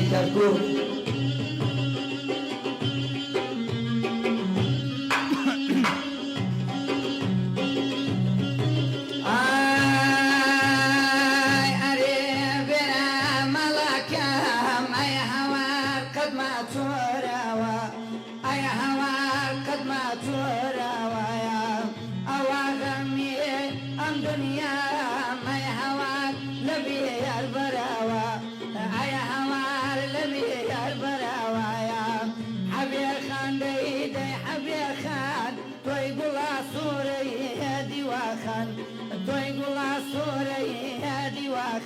كركوك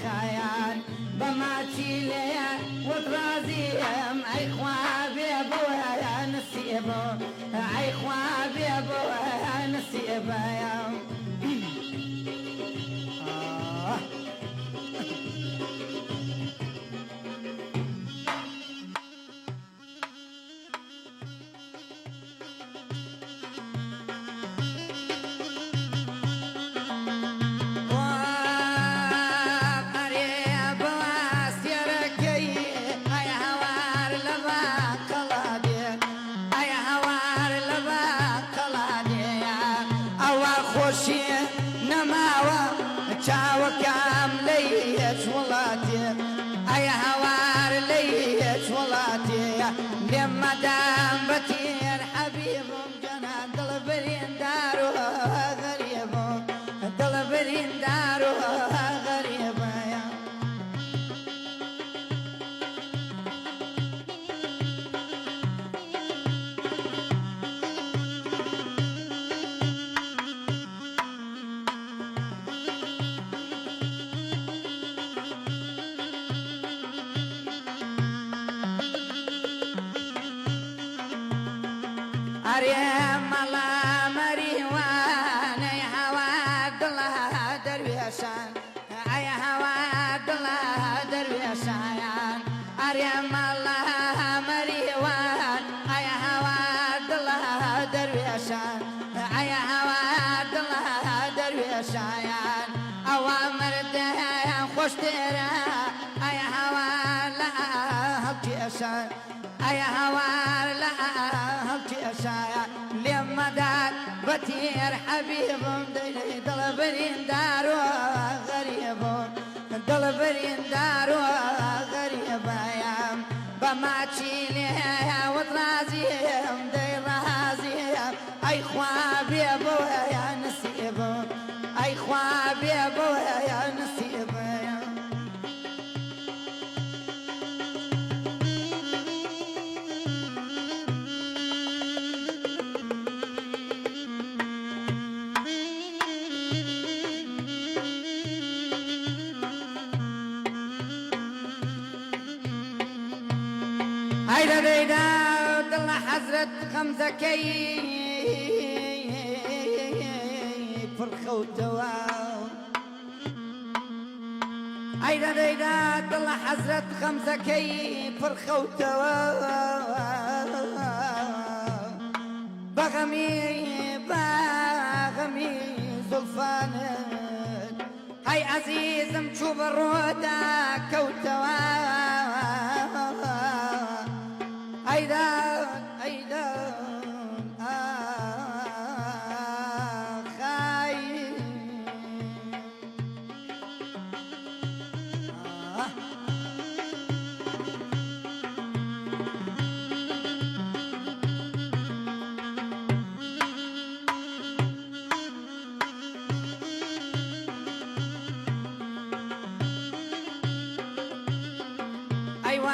خيال بماتي ليا وطرازيم اي خوابي ابويا نسيبه اي خوابي ابويا نسيبه يا چاوە کام لەیەچ وڵاتێ ئەیە هەوار لەیەچ وڵاتێ لێم مەدام بەتێر حەبیبم جەنان دڵ بریندار و غەریبم دڵ بریندار و غەریبەیە أريم الله مريوان أي هوا دلها درويشان أي هوا دلها درويشان أريم الله مريوان أي هوا دلها درويشان أي هوا دلها درويشان أوامر دهيان خوش تيرا أي هوا لها هبتيشان أي هوا لها هبتيشان لما دار بتير حبيبهم دل بريندار وغريبهم دل بريندار وغريبهم بماتشي ليها وطرازيهم دي رازيهم أي خوابي أبويا نسيبهم أي خوابي أبويا نسيبهم هيدا ديدا دل حزرت خمسة كي فرخة ودواو هيدا ديدا دل حزرت خمسة كي فرخة ودواو بغمي زلفانك هاي عزيز مشوف الرودا كوتواو أيضا خايف أيوة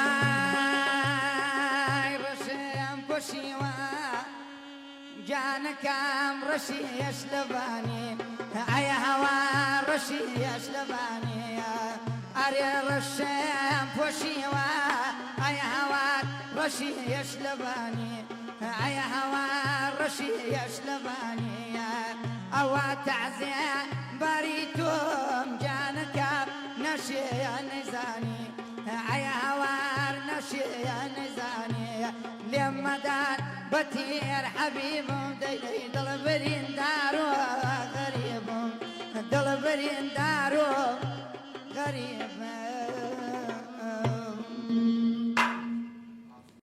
جانكام رشي يشلباني أي هوا رشي يشلباني أري رشام فوشيوا أي هوا رشي يشلباني أي هوا رشي يشلباني أو تعزية بريتم جانكام نشي نزاني أي هوا نشي نزاني لما دار بتير حبيبهم دل بريندار وغريبهم دل بريندار وغريبهم